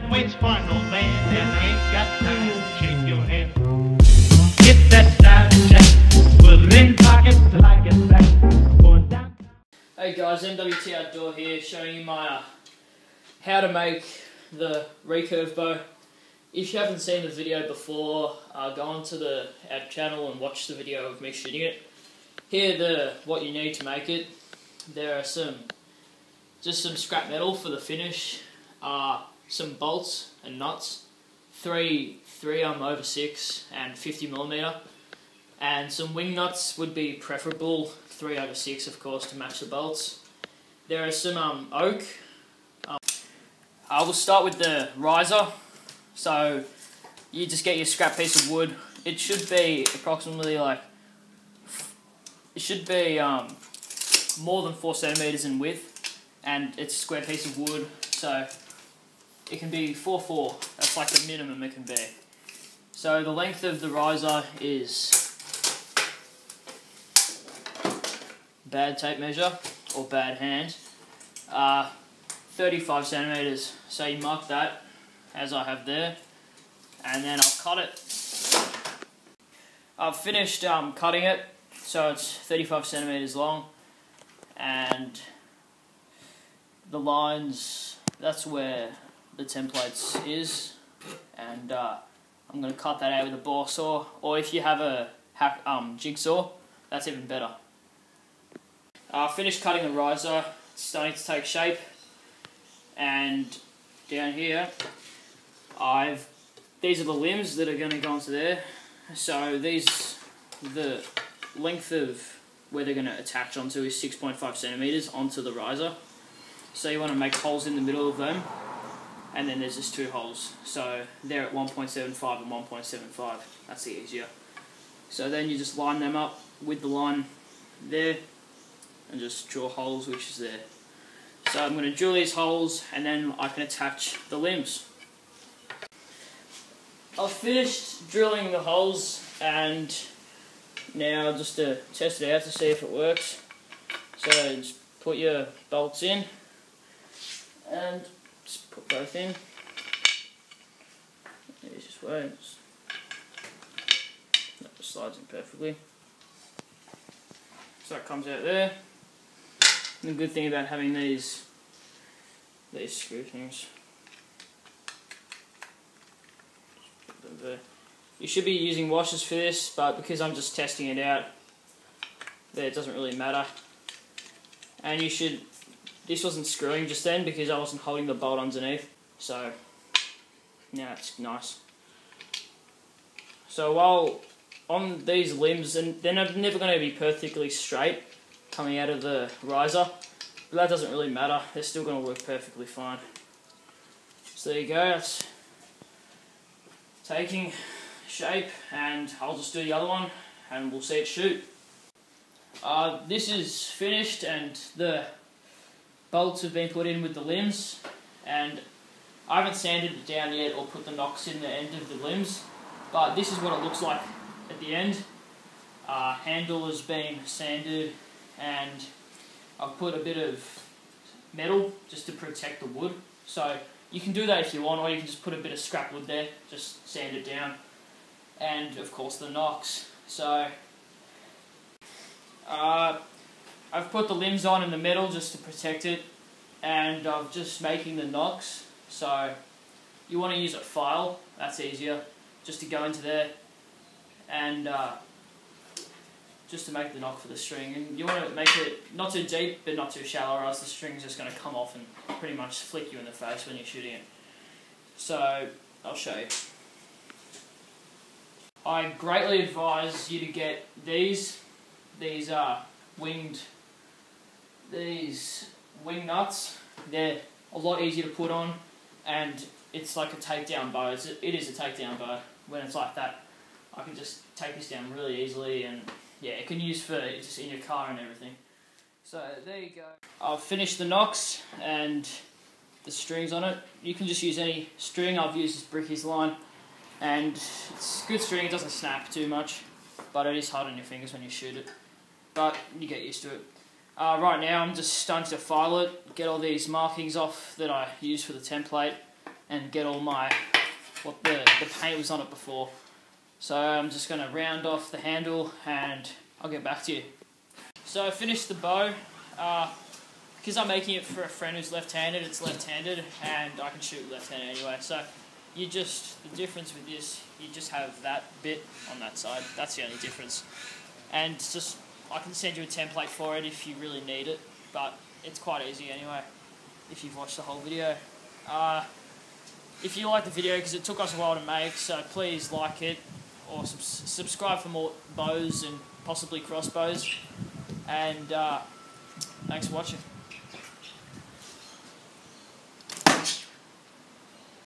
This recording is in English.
Time waits for no man, and I ain't got time to shake your hand. Get that style check, put it in pockets till I get back. Going down. Hey guys, MWT Outdoor here, showing you my how to make the recurve bow. If you haven't seen the video before, go onto our channel and watch the video of me shooting it. Here what you need to make it. There are just some scrap metal for the finish, some bolts and nuts, three over 6 and 50mm, and some wing nuts would be preferable, 3 over 6 of course to match the bolts. There are some oak. I will start with the riser. So you just get your scrap piece of wood. It should be approximately more than 4 centimeters in width, and it's a square piece of wood, so it can be 4x4. That's like the minimum it can be. So the length of the riser is bad tape measure or bad hand, 35 centimeters. So you mark that as I have there, and then I'll cut it. I've finished cutting it, so it's 35 centimeters long, and the lines, that's where the templates is, and I'm going to cut that out with a bore saw, or if you have a jigsaw, that's even better. I finished cutting the riser, it's starting to take shape, and down here these are the limbs that are going to go onto there. So the length of where they're going to attach onto is 6.5 centimeters onto the riser. So you want to make holes in the middle of them, and then there's just 2 holes. So they're at 1.75 and 1.75. That's the easier. So then you just line them up with the line there, and just draw holes, which is there. So I'm going to drill these holes, and then I can attach the limbs. I've finished drilling the holes, and now just to test it out to see if it works. So just put your bolts in, and just put both in. The easiest way. That just slides in perfectly. So that comes out there. And the good thing about having these screw things, you should be using washers for this, but because I'm just testing it out, it doesn't really matter. And this wasn't screwing just then because I wasn't holding the bolt underneath, so now it's nice. So while on these limbs, and they're never going to be perfectly straight coming out of the riser, but that doesn't really matter, they're still going to work perfectly fine. So there you go, it's taking shape, and I'll just do the other one and we'll see it shoot. This is finished, and the bolts have been put in with the limbs, and I haven't sanded it down yet or put the nocks in the end of the limbs, but this is what it looks like at the end. Handle has been sanded, and I've put a bit of metal just to protect the wood. So you can do that if you want, or you can just put a bit of scrap wood there, just sand it down. And of course the nocks. So I've put the limbs on in the metal just to protect it, and I'm just making the nocks. So you want to use a file, that's easier, just to go into there, and just to make the knock for the string. And you want to make it not too deep but not too shallow, or else the string's just going to come off and pretty much flick you in the face when you're shooting it. So I'll show you. I greatly advise you to get these wing nuts. They're a lot easier to put on, and it's like a takedown bow. It is a takedown bow. When it's like that, I can just take this down really easily, and yeah, it can use for just in your car and everything. So there you go. I've finished the nocks and the strings on it. You can just use any string. I've used this Bricky's line, and it's good string. It doesn't snap too much, but it is hard on your fingers when you shoot it. But you get used to it. Right now I'm just starting to file it, get all these markings off that I use for the template, and get all my, what the paint was on it before. So I'm just going to round off the handle and I'll get back to you. So I finished the bow. Because I'm making it for a friend who's left-handed, it's left-handed, and I can shoot left-handed anyway. So the difference with this, you just have that bit on that side. That's the only difference. And it's just, I can send you a template for it if you really need it, but it's quite easy anyway, if you've watched the whole video. If you like the video, because it took us a while to make, so please like it, or subscribe for more bows and possibly crossbows. And thanks for watching.